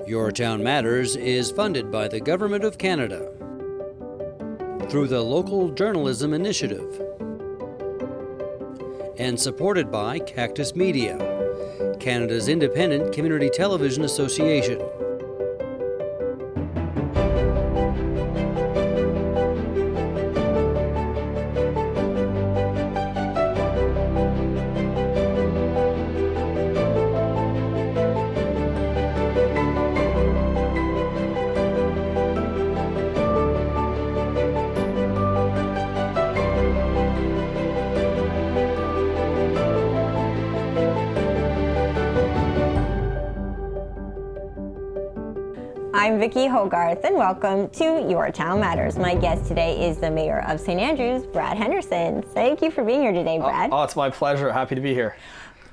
Your Town Matters is funded by the Government of Canada through the Local Journalism Initiative and supported by Cactus Media, Canada's independent community television association. I'm Vicki Hogarth and welcome to Your Town Matters. My guest today is the Mayor of St. Andrews, Brad Henderson. Thank you for being here today, Brad. Oh, it's my pleasure. Happy to be here.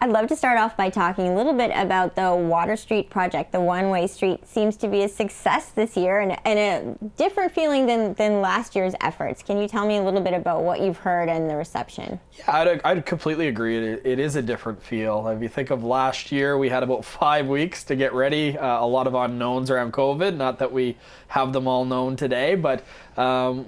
I'd love to start off by talking a little bit about the Water Street project. The one-way street seems to be a success this year and a different feeling than last year's efforts. Can you tell me a little bit about what you've heard and the reception? Yeah, I'd completely agree. It is a different feel. If you think of last year, we had about 5 weeks to get ready. A lot of unknowns around COVID. Not that we have them all known today, but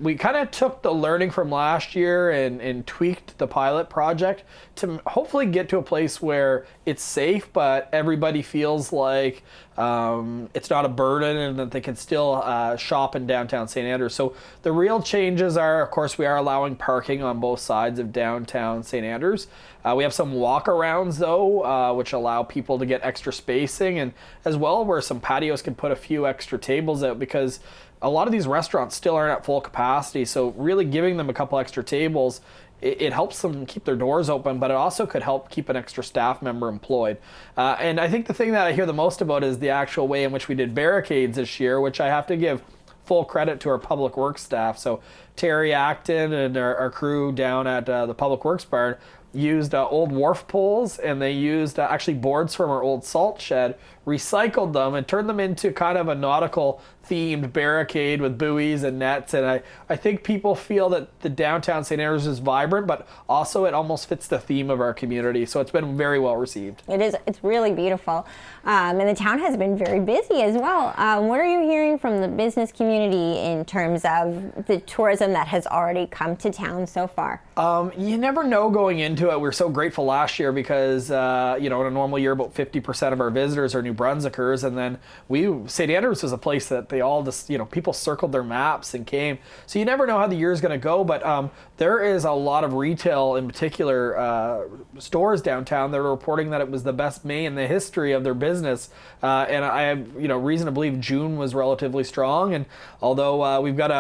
we kind of took the learning from last year and tweaked the pilot project to hopefully get to a place where it's safe, but everybody feels like it's not a burden and that they can still shop in downtown St. Andrews. So the real changes are, of course, we are allowing parking on both sides of downtown St. Andrews. We have some walk-arounds, though, which allow people to get extra spacing, and as well where some patios can put a few extra tables out, because a lot of these restaurants still aren't at full capacity. So really giving them a couple extra tables, it helps them keep their doors open, but it also could help keep an extra staff member employed. And I think the thing that I hear the most about is the actual way in which we did barricades this year, which I have to give full credit to our public works staff. So Terry Acton and our crew down at the public works barn used old wharf poles, and they used actually boards from our old salt shed, recycled them and turned them into kind of a nautical themed barricade with buoys and nets. And I think people feel that the downtown St. Andrews is vibrant, but also it almost fits the theme of our community. So it's been very well received. It is. It's really beautiful. And the town has been very busy as well. What are you hearing from the business community in terms of the tourism that has already come to town so far? You never know going into it. We were so grateful last year because, in a normal year, about 50% of our visitors are New Brunswickers. And then St. Andrews was a place that they all just, people circled their maps and came. So you never know how the year is going to go. But there is a lot of retail, in particular, stores downtown that are reporting that it was the best May in the history of their business. And I have, reason to believe June was relatively strong. And although we've got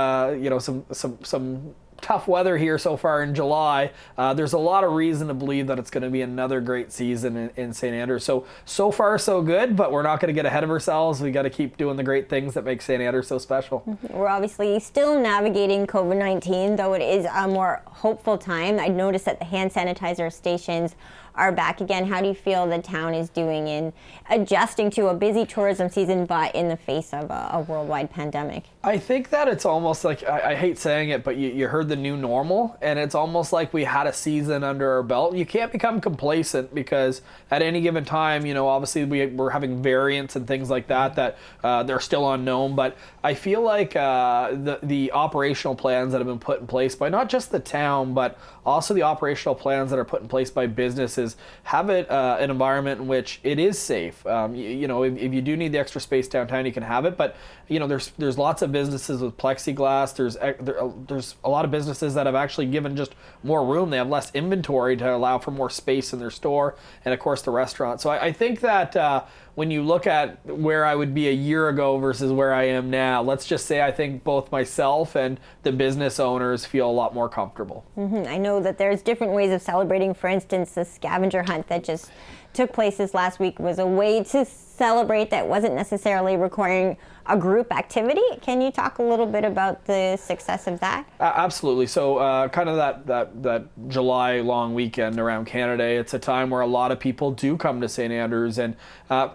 some tough weather here so far in July, there's a lot of reason to believe that it's going to be another great season in St. Andrews. So far so good, but we're not going to get ahead of ourselves. We got to keep doing the great things that make St. Andrews so special. We're obviously still navigating COVID-19, though it is a more hopeful time. I noticed that the hand sanitizer stations are back again. How do you feel the town is doing in adjusting to a busy tourism season, but in the face of a worldwide pandemic? I think that it's almost like, I hate saying it, but you heard the new normal, and it's almost like we had a season under our belt. You can't become complacent because at any given time, obviously we're having variants and things like that they're still unknown, but I feel like the operational plans that have been put in place by not just the town, but also the operational plans that are put in place by businesses have it an environment in which it is safe. If you do need the extra space downtown, you can have it, but there's lots of businesses with plexiglass. There's a lot of businesses that have actually given just more room. They have less inventory to allow for more space in their store, and of course the restaurant. So I think that when you look at where I would be a year ago versus where I am now, let's just say I think both myself and the business owners feel a lot more comfortable. Mm-hmm. I know that there's different ways of celebrating. For instance, the scavenger hunt that just took place this last week was a way to celebrate that wasn't necessarily requiring a group activity. Can you talk a little bit about the success of that? Absolutely. So kind of that July long weekend around Canada Day, it's a time where a lot of people do come to St. Andrews. And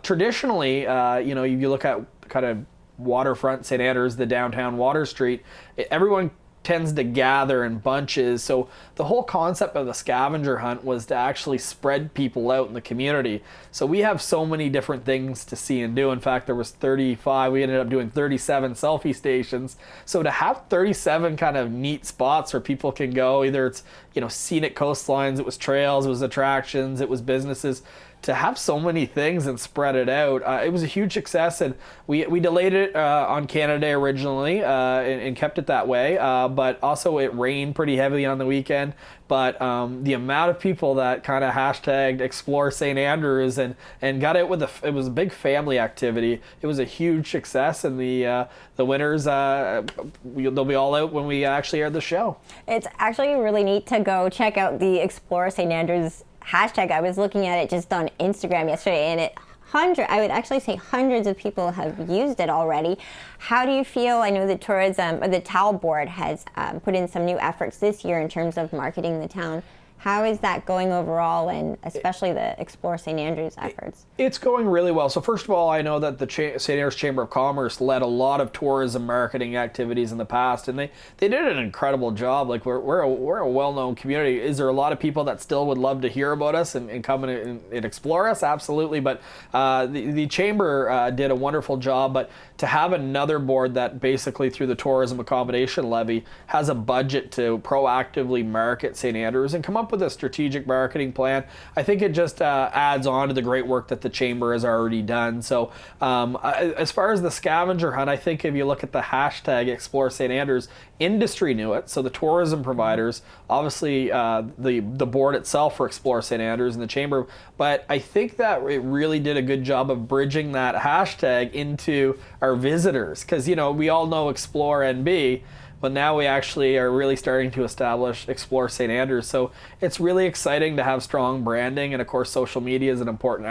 traditionally, if you look at kind of waterfront St. Andrews, the downtown Water Street, everyone tends to gather in bunches. So the whole concept of the scavenger hunt was to actually spread people out in the community. So we have so many different things to see and do. In fact, there was 35. We ended up doing 37 selfie stations. So to have 37 kind of neat spots where people can go, either it's, scenic coastlines, it was trails, it was attractions, it was businesses, to have so many things and spread it out, it was a huge success. And we delayed it on Canada Day originally and kept it that way. But also it rained pretty heavily on the weekend. But the amount of people that kind of hashtagged Explore St. Andrews and got it it was a big family activity. It was a huge success, and the winners, they'll be all out when we actually air the show. It's actually really neat to go check out the Explore St. Andrews hashtag. I was looking at it just on Instagram yesterday, and I would actually say hundreds of people have used it already. How do you feel? I know the the TAL board has put in some new efforts this year in terms of marketing the town. How is that going overall, and especially the Explore St. Andrews efforts? It's going really well. So first of all, I know that the St. Andrews Chamber of Commerce led a lot of tourism marketing activities in the past, and they did an incredible job. Like we're a well-known community. Is there a lot of people that still would love to hear about us and come and explore us? Absolutely. But the Chamber did a wonderful job. But to have another board that basically through the tourism accommodation levy has a budget to proactively market St. Andrews and come up with a strategic marketing plan, I think it just adds on to the great work that the Chamber has already done. So as far as the scavenger hunt, I think if you look at the hashtag Explore St. Andrews, industry knew it. So the tourism providers, obviously the board itself for Explore St. Andrews and the Chamber, but I think that it really did a good job of bridging that hashtag into our visitors, because we all know Explore NB, but now we actually are really starting to establish Explore St. Andrews. So it's really exciting to have strong branding, and of course social media is an important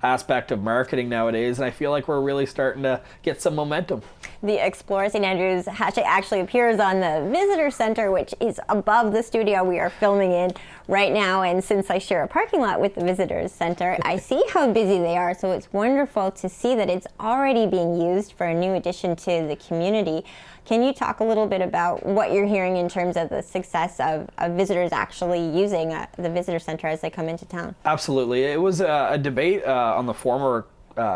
aspect of marketing nowadays, and I feel like we're really starting to get some momentum. The Explore St. Andrews hashtag actually appears on the visitor center, which is above the studio we are filming in right now, and since I share a parking lot with the visitors center, I see how busy they are, so it's wonderful to see that it's already being used for a new addition to the community. Can you talk a little bit about what you're hearing in terms of the success of visitors actually using the visitor center as they come into town? Absolutely. It was a debate on the former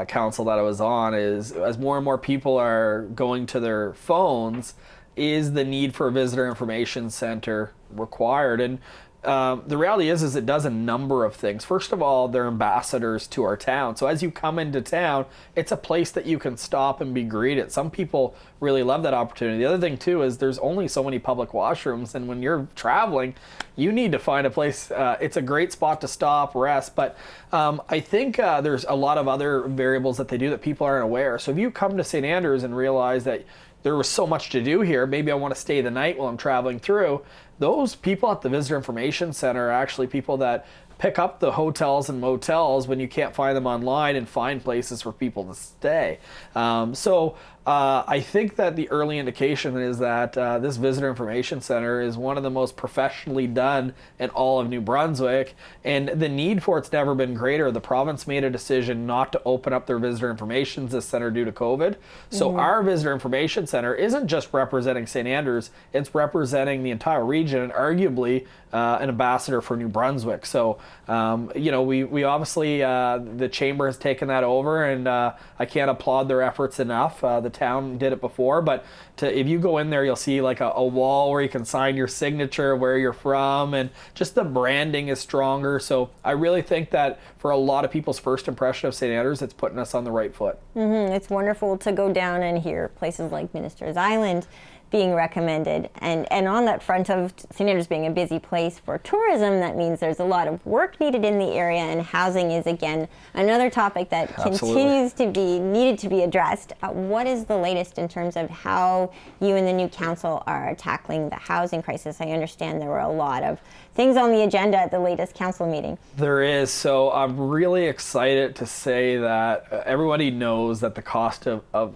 council that I was on, is as more and more people are going to their phones, is the need for a visitor information center required? And the reality is it does a number of things. First of all, they're ambassadors to our town. So as you come into town, it's a place that you can stop and be greeted. Some people really love that opportunity. The other thing too is there's only so many public washrooms, and when you're traveling, you need to find a place. It's a great spot to stop, rest. But I think there's a lot of other variables that they do that people aren't aware. So if you come to St. Andrews and realize that there was so much to do here, maybe I want to stay the night while I'm traveling through, those people at the Visitor Information Center are actually people that pick up the hotels and motels when you can't find them online and find places for people to stay. So I think that the early indication is that this Visitor Information Center is one of the most professionally done in all of New Brunswick, and the need for it's never been greater. The province made a decision not to open up their Visitor Information Center due to COVID. So our Visitor Information Center isn't just representing St. Andrews, it's representing the entire region and arguably an ambassador for New Brunswick. So, we obviously, the Chamber has taken that over, and I can't applaud their efforts enough. The town did it before, but if you go in there, you'll see like a wall where you can sign your signature, where you're from, and just the branding is stronger. So I really think that for a lot of people's first impression of St. Andrews, it's putting us on the right foot. It's wonderful to go down and hear places like Minister's Island being recommended, and on that front of St. Andrews being a busy place for tourism, that means there's a lot of work needed in the area, and housing is again another topic that continues to be needed to be addressed. What is the latest in terms of how you and the new council are tackling the housing crisis? I understand there were a lot of things on the agenda at the latest council meeting. There is. So I'm really excited to say that everybody knows that the cost of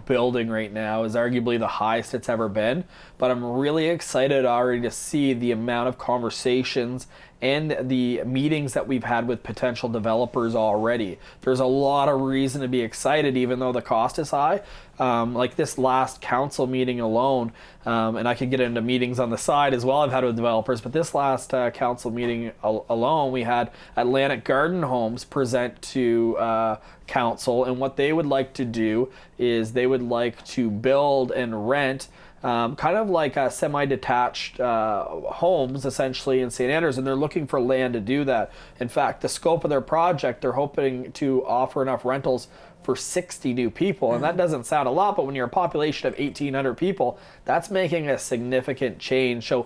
building right now is arguably the highest it's ever been. But I'm really excited already to see the amount of conversations and the meetings that we've had with potential developers already, there's a lot of reason to be excited, even though the cost is high. Like this last council meeting alone, and I could get into meetings on the side as well I've had with developers, but this last council meeting alone, we had Atlantic Garden Homes present to council, and what they would like to do is they would like to build and rent kind of like semi-detached homes essentially in St. Andrews, and they're looking for land to do that. In fact, the scope of their project, they're hoping to offer enough rentals for 60 new people, and that doesn't sound a lot, but when you're a population of 1,800 people, that's making a significant change. So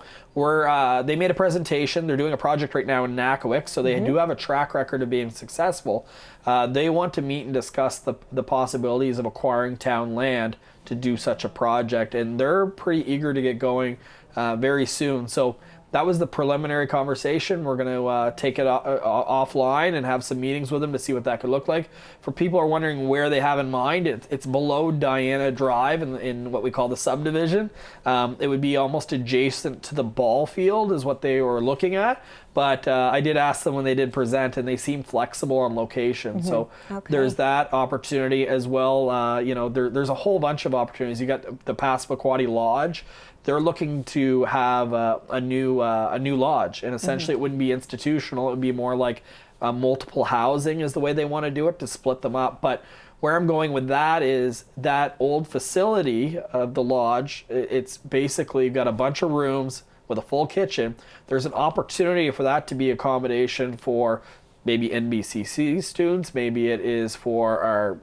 they made a presentation. They're doing a project right now in Nakawik, so they do have a track record of being successful. They want to meet and discuss the possibilities of acquiring town land to do such a project, and they're pretty eager to get going very soon. So that was the preliminary conversation. We're going to take it offline and have some meetings with them to see what that could look like. For people who are wondering where they have in mind, it's below Diana Drive in what we call the subdivision. It would be almost adjacent to the ball field is what they were looking at. But I did ask them when they did present, and they seem flexible on location. So there's that opportunity as well. There's a whole bunch of opportunities. You got the Passamaquoddy Lodge. They're looking to have a new lodge, and essentially it wouldn't be institutional. It would be more like multiple housing is the way they want to do it, to split them up. But where I'm going with that is that old facility of the lodge, it's basically got a bunch of rooms with a full kitchen. There's an opportunity for that to be accommodation for maybe NBCC students, maybe it is for our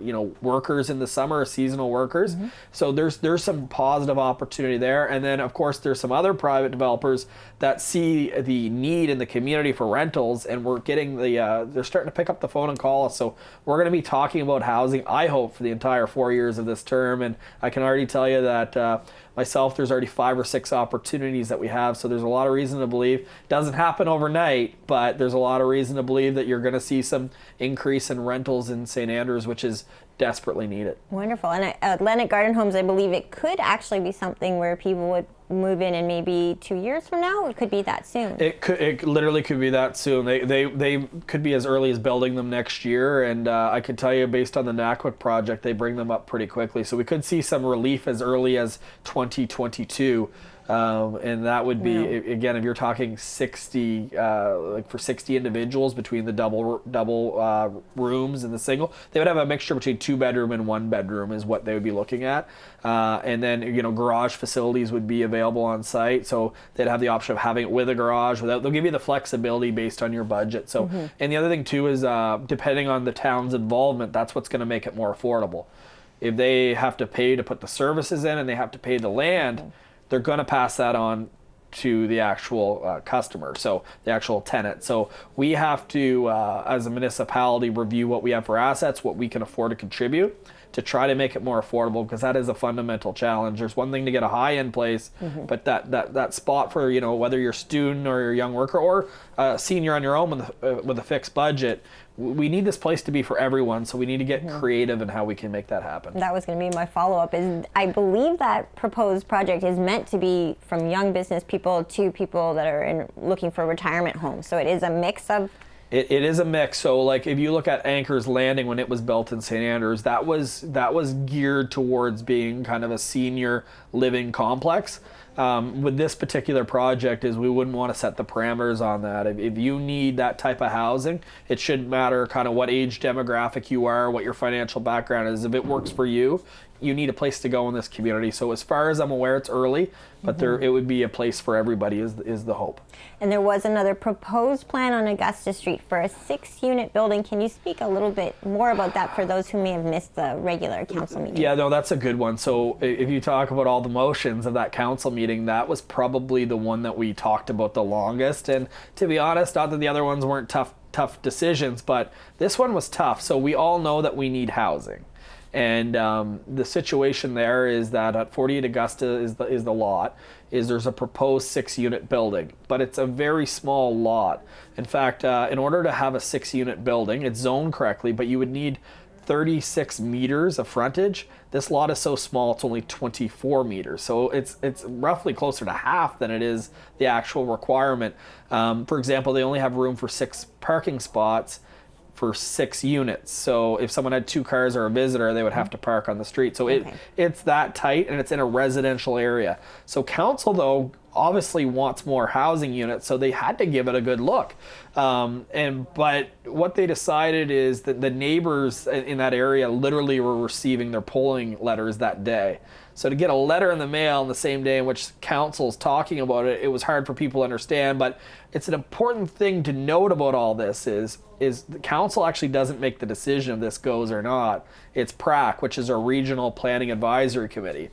workers in the summer, seasonal workers. So there's some positive opportunity there. And then of course there's some other private developers that see the need in the community for rentals, and we're getting they're starting to pick up the phone and call us. So we're going to be talking about housing, I hope, for the entire 4 years of this term. And I can already tell you that myself, there's already 5 or 6 opportunities that we have. So there's a lot of reason to believe. It doesn't happen overnight, but there's a lot of reason to believe that you're going to see some increase in rentals in St. Andrews, which is desperately needed. Wonderful. And Atlantic Garden Homes, I believe it could actually be something where people would move in maybe 2 years from now. It could be that soon. It literally could be that soon. They could be as early as building them next year, and I can tell you based on the Nakawik project, they bring them up pretty quickly. So we could see some relief as early as 2022. And that would be, again, if you're talking 60, like for 60 individuals between the double rooms and the single, they would have a mixture between 2-bedroom and 1-bedroom is what they would be looking at. And then, garage facilities would be available on site. So they'd have the option of having it with a garage. They'll give you the flexibility based on your budget. So, and the other thing too is, depending on the town's involvement, that's what's going to make it more affordable. If they have to pay to put the services in and they have to pay the land, they're going to pass that on to the actual customer, so the actual tenant. So we have to, as a municipality, review what we have for assets, what we can afford to contribute to try to make it more affordable, because that is a fundamental challenge. There's one thing to get a high-end place, but that spot for, whether you're a student or you're a young worker or a senior on your own with a fixed budget, we need this place to be for everyone, so we need to get creative in how we can make that happen. That was going to be my follow-up. Is I believe that proposed project is meant to be from young business people to people that are looking for retirement homes. So it is a mix of... It is a mix. So like if you look at Anchor's Landing when it was built in St. Andrews, that was geared towards being kind of a senior living complex. With this particular project is we wouldn't want to set the parameters on that. If you need that type of housing, it shouldn't matter kind of what age demographic you are, what your financial background is. If it works for you, you need a place to go in this community. So as far as I'm aware, it's early, but it would be a place for everybody is the hope. And there was another proposed plan on Augusta Street for a 6-unit building. Can you speak a little bit more about that for those who may have missed the regular council meeting? Yeah, no, that's a good one. So if you talk about all the motions of that council meeting, that was probably the one that we talked about the longest. And to be honest, not that the other ones weren't tough decisions, but this one was tough. So we all know that we need housing. And the situation there is that at 48 Augusta is the lot, is there's a proposed 6-unit building, but it's a very small lot. In fact, in order to have a 6-unit building, it's zoned correctly, but you would need 36 meters of frontage. This lot is so small, it's only 24 meters. So it's roughly closer to half than it is the actual requirement. For example, they only have room for 6 parking spots for 6 units. So if someone had 2 cars or a visitor, they would have to park on the street. So it's that tight, and it's in a residential area. So council, though, obviously wants more housing units, so they had to give it a good look. But what they decided is that the neighbors in that area literally were receiving their polling letters that day. So to get a letter in the mail on the same day in which council's talking about it, it was hard for people to understand. But it's an important thing to note about all this is the council actually doesn't make the decision if this goes or not. It's PRAC, which is our Regional Planning Advisory Committee.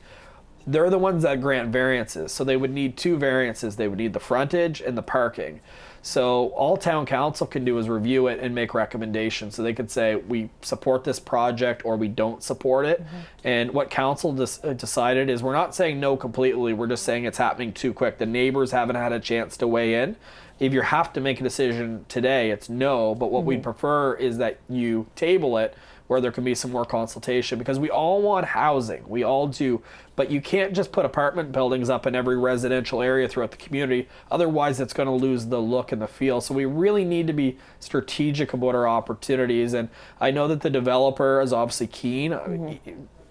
They're the ones that grant variances. So they would need 2 variances. They would need the frontage and the parking. So all town council can do is review it and make recommendations. So they could say, we support this project or we don't support it. And what council decided is we're not saying no completely. We're just saying it's happening too quick. The neighbors haven't had a chance to weigh in. If you have to make a decision today, it's no. But what we'd prefer is that you table it where there can be some more consultation, because we all want housing. We all do. But you can't just put apartment buildings up in every residential area throughout the community. Otherwise, it's going to lose the look and the feel. So we really need to be strategic about our opportunities. And I know that the developer is obviously keen.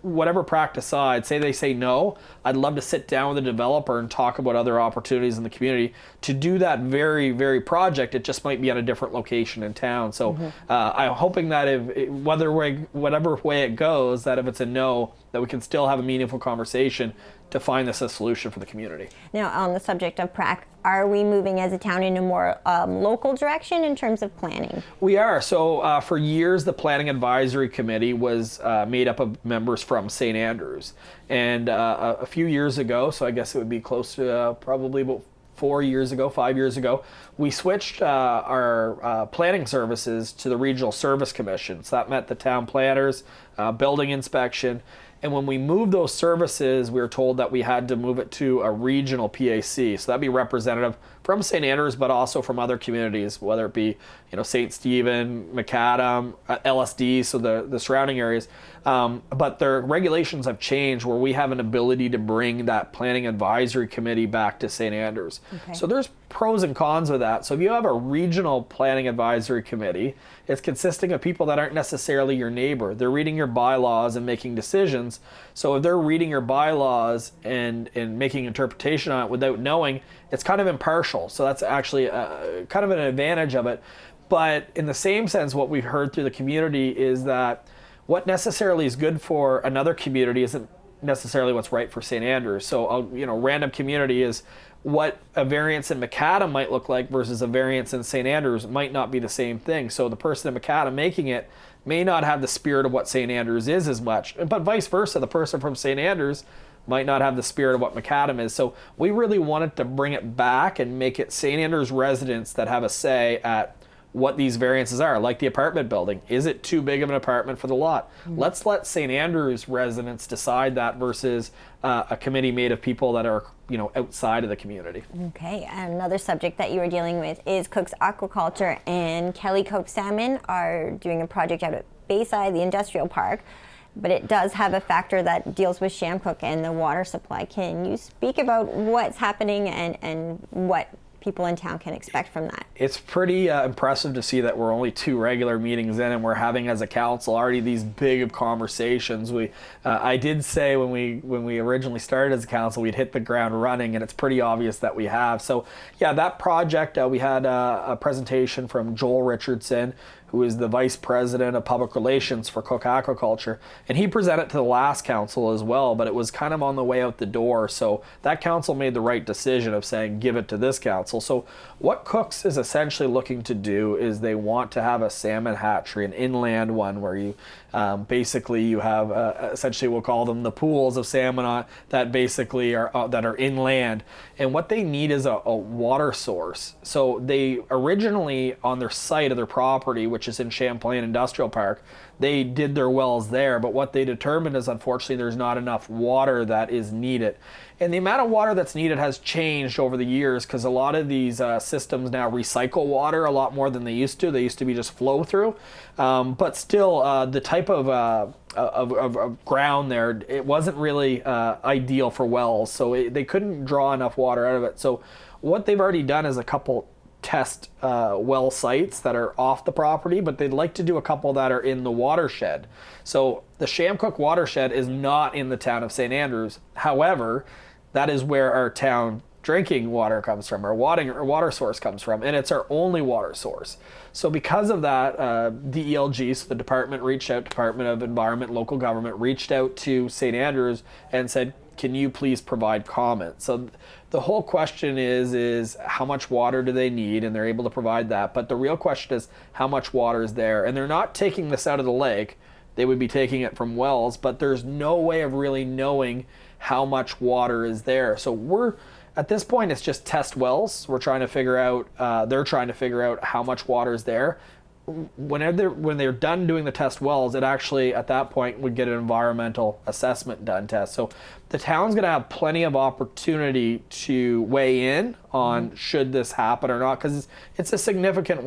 Whatever practice side, say they say no, I'd love to sit down with the developer and talk about other opportunities in the community to do that very, very project. It just might be at a different location in town. So I'm hoping that whatever way it goes, that if it's a no, that we can still have a meaningful conversation to find this a solution for the community. Now, on the subject of PRAC, are we moving as a town in a more local direction in terms of planning? We are. So for years, the Planning Advisory Committee was made up of members from St. Andrews. And a few years ago, so I guess it would be close to probably about 5 years ago, we switched our planning services to the Regional Service Commission. So that meant the town planners, building inspection. And when we moved those services, we were told that we had to move it to a regional PAC. So that'd be representative from St. Andrews, but also from other communities, whether it be, St. Stephen, Macadam, LSD, so the surrounding areas. But their regulations have changed where we have an ability to bring that planning advisory committee back to St. Andrews. So there's pros and cons with that. So if you have a regional planning advisory committee, it's consisting of people that aren't necessarily your neighbor. They're reading your bylaws and making decisions. So if they're reading your bylaws and making interpretation on it without knowing, it's kind of impartial. So that's actually kind of an advantage of it. But in the same sense, what we've heard through the community is that what necessarily is good for another community isn't necessarily what's right for St. Andrews. So, random community is what a variance in Macadam might look like versus a variance in St. Andrews might not be the same thing. So the person in Macadam making it may not have the spirit of what St. Andrews is as much, but vice versa, the person from St. Andrews might not have the spirit of what Macadam is. So we really wanted to bring it back and make it St. Andrews residents that have a say at what these variances are, like the apartment building. Is it too big of an apartment for the lot? Let's let St. Andrews residents decide that versus a committee made of people that are, outside of the community. Okay, another subject that you are dealing with is Cook's Aquaculture, and Kelly Cope Salmon are doing a project out at Bayside, the industrial park, but it does have a factor that deals with Shamcook and the water supply. Can you speak about what's happening and what people in town can expect from that? It's pretty impressive to see that we're only 2 regular meetings in and we're having as a council already these big conversations. I did say when we originally started as a council we'd hit the ground running, and it's pretty obvious that we have. So yeah, that project, we had a presentation from Joel Richardson, who is the Vice President of Public Relations for Cook Aquaculture. And he presented to the last council as well, but it was kind of on the way out the door. So that council made the right decision of saying, give it to this council. So what Cook's is essentially looking to do is they want to have a salmon hatchery, an inland one, where you basically you have essentially we'll call them the pools of salmon that basically are that are inland. And what they need is a water source. So they originally on their site of their property, which is in Champlain Industrial Park, they did their wells there. But what they determined is, unfortunately, there's not enough water that is needed. And the amount of water that's needed has changed over the years, because a lot of these systems now recycle water a lot more than they used to. They used to be just flow through. But still, the type of ground there, it wasn't really ideal for wells. So they couldn't draw enough water out of it. So what they've already done is a couple test well sites that are off the property, but they'd like to do a couple that are in the watershed. So the Shamcook watershed is not in the town of St. Andrews. However, that is where our town drinking water comes from, our water source comes from, and it's our only water source. So because of that, the ELG, so the Department of Environment, Local Government, reached out to St. Andrews and said, can you please provide comment? So the whole question is how much water do they need, and they're able to provide that. But the real question is how much water is there, and they're not taking this out of the lake. They would be taking it from wells, but there's no way of really knowing how much water is there. So at this point, it's just test wells. We're trying to figure out, they're trying to figure out how much water is there. When they're done doing the test wells, it actually, at that point, would get an environmental assessment done test. So the town's going to have plenty of opportunity to weigh in on should this happen or not, because it's a significant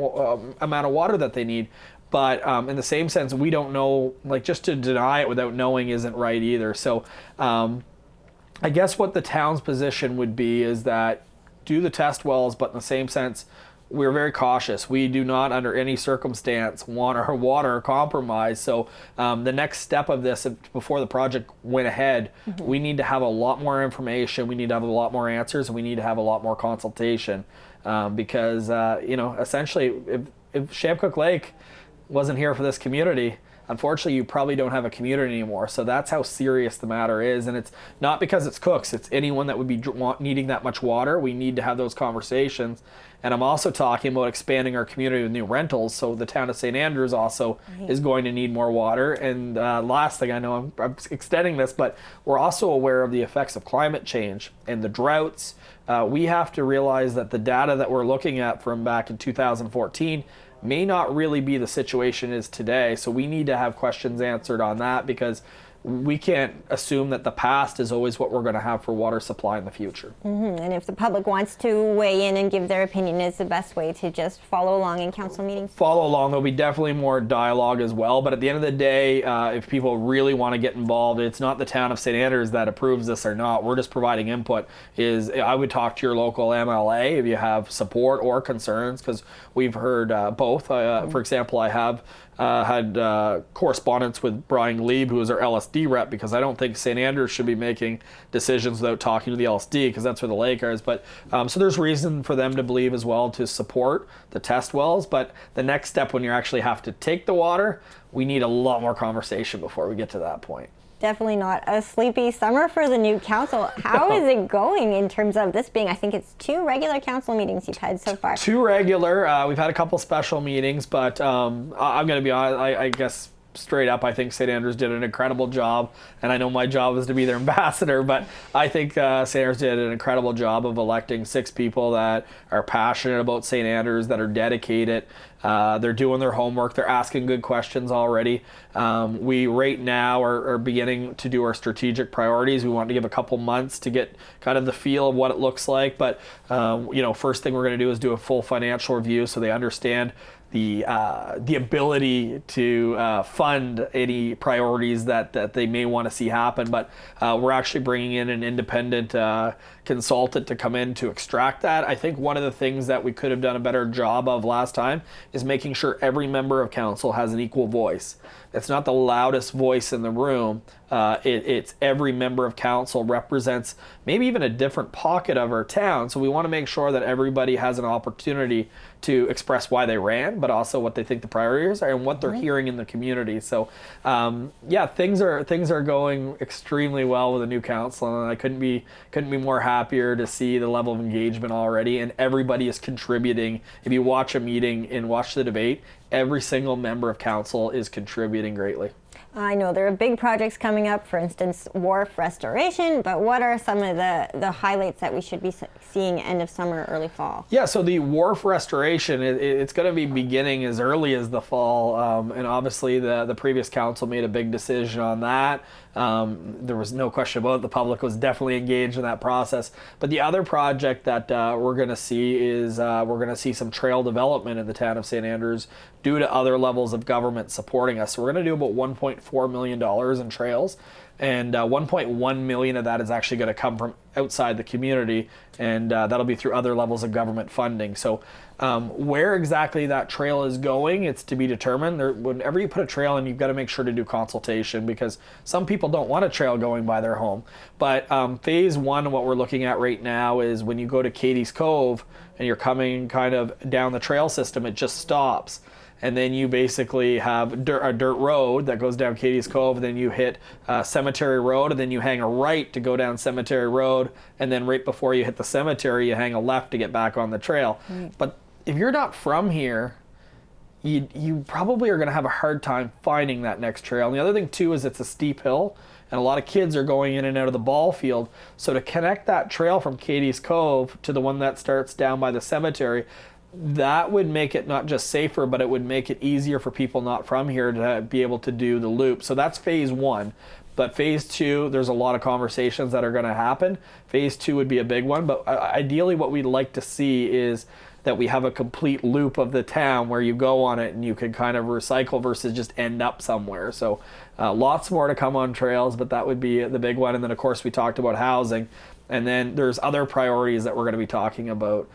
amount of water that they need. But in the same sense, we don't know, like, just to deny it without knowing isn't right either. So I guess what the town's position would be is that do the test wells, but in the same sense, we're very cautious. We do not, under any circumstance, want our water compromised. So the next step of this, before the project went ahead, we need to have a lot more information. We need to have a lot more answers, and we need to have a lot more consultation, because essentially, if Shamcook Lake wasn't here for this community, unfortunately, you probably don't have a community anymore. So that's how serious the matter is. And it's not because it's Cooks, it's anyone that would be needing that much water. We need to have those conversations. And I'm also talking about expanding our community with new rentals. So the town of St. Andrews also is going to need more water. And last thing, I know I'm extending this, but we're also aware of the effects of climate change and the droughts. We have to realize that the data that we're looking at from back in 2014 may not really be the situation is today. So we need to have questions answered on that, because we can't assume that the past is always what we're going to have for water supply in the future. And if the public wants to weigh in and give their opinion, is the best way to just follow along in council meetings? Follow along. There'll be definitely more dialogue as well. But at the end of the day, if people really want to get involved, it's not the town of St. Andrews that approves this or not. We're just providing input. I would talk to your local MLA if you have support or concerns, because we've heard both. For example, I have had correspondence with Brian Glebe, who is our LSD rep, because I don't think St. Andrews should be making decisions without talking to the LSD, because that's where the lake is. But so there's reason for them to believe as well to support the test wells. But the next step, when you actually have to take the water, we need a lot more conversation before we get to that point. Definitely not a sleepy summer for the new council. How is it going in terms of this being, I think it's 2 regular council meetings you've had so far? 2 regular. We've had a couple special meetings, but I'm going to be honest, I guess straight up, I think St. Andrews did an incredible job, and I know my job is to be their ambassador, but I think St. Andrews did an incredible job of electing 6 people that are passionate about St. Andrews, that are dedicated. They're doing their homework. They're asking good questions already. We right now are beginning to do our strategic priorities. We want to give a couple months to get kind of the feel of what it looks like. But first thing we're going to do is do a full financial review, so they understand the ability to fund any priorities that they may want to see happen. But we're actually bringing in an independent consultant to come in to extract that. I think one of the things that we could have done a better job of last time is making sure every member of council has an equal voice. It's not the loudest voice in the room. It's every member of council represents maybe even a different pocket of our town. So we want to make sure that everybody has an opportunity to express why they ran, but also what they think the priorities are and what they're hearing in the community. So things are going extremely well with the new council, and I couldn't be more happier to see the level of engagement already, and everybody is contributing. If you watch a meeting and watch the debate, every single member of council is contributing greatly. I know there are big projects coming up, for instance, wharf restoration, but what are some of the highlights that we should be seeing end of summer, early fall? Yeah, so the wharf restoration, it's going to be beginning as early as the fall, and obviously the previous council made a big decision on that. There was no question about it. The public was definitely engaged in that process. But the other project that we're going to see is we're going to see some trail development in the town of St. Andrews due to other levels of government supporting us. So we're going to do about $1.4 million in trails, and 1.1 million of that is actually going to come from outside the community, and that'll be through other levels of government funding. So where exactly that trail is going, it's to be determined. Whenever you put a trail in, you've got to make sure to do consultation, because some people don't want a trail going by their home. But phase one, what we're looking at right now, is when you go to Katie's Cove and you're coming kind of down the trail system, it just stops. And then you basically have a dirt road that goes down Katie's Cove, and then you hit Cemetery Road, and then you hang a right to go down Cemetery Road, and then right before you hit the cemetery, you hang a left to get back on the trail. But if you're not from here, you probably are going to have a hard time finding that next trail. And the other thing too is it's a steep hill, and a lot of kids are going in and out of the ball field. So to connect that trail from Katie's Cove to the one that starts down by the cemetery, that would make it not just safer, but it would make it easier for people not from here to be able to do the loop. So that's phase one. But phase two, there's a lot of conversations that are going to happen. Phase two would be a big one. But ideally what we'd like to see is that we have a complete loop of the town where you go on it and you can kind of recycle versus just end up somewhere. So lots more to come on trails, but that would be the big one. And then of course we talked about housing. And then there's other priorities that we're going to be talking about.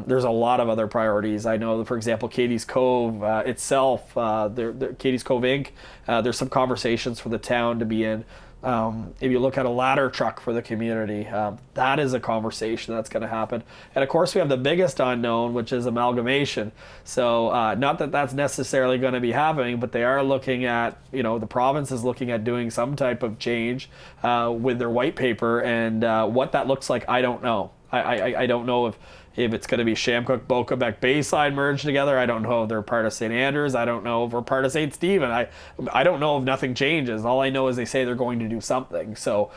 There's a lot of other priorities. I know, for example, Katie's Cove itself, Katie's Cove Inc., there's some conversations for the town to be in. If you look at a ladder truck for the community, that is a conversation that's going to happen. And of course we have the biggest unknown, which is amalgamation. So not that that's necessarily going to be happening, but they are looking at, the province is looking at doing some type of change with their white paper, and what that looks like, I don't know. I don't know if it's going to be Shamcook, Boquebec, Bayside merged together. I don't know if they're part of St. Andrews. I don't know if we're part of St. Stephen. I don't know if nothing changes. All I know is they say they're going to do something. So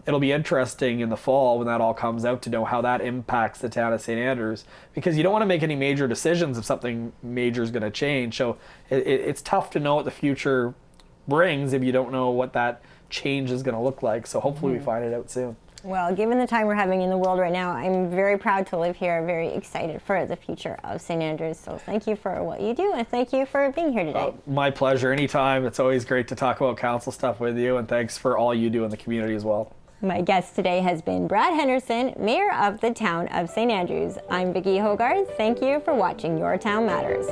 it'll be interesting in the fall when that all comes out to know how that impacts the town of St. Andrews, because you don't want to make any major decisions if something major is going to change. So it's tough to know what the future brings if you don't know what that change is going to look like. So hopefully we find it out soon. Well, given the time we're having in the world right now, I'm very proud to live here, very excited for the future of St. Andrews. So thank you for what you do, and thank you for being here today. My pleasure. Anytime. It's always great to talk about council stuff with you, and thanks for all you do in the community as well. My guest today has been Brad Henderson, Mayor of the town of St. Andrews. I'm Vicki Hogarth. Thank you for watching Your Town Matters.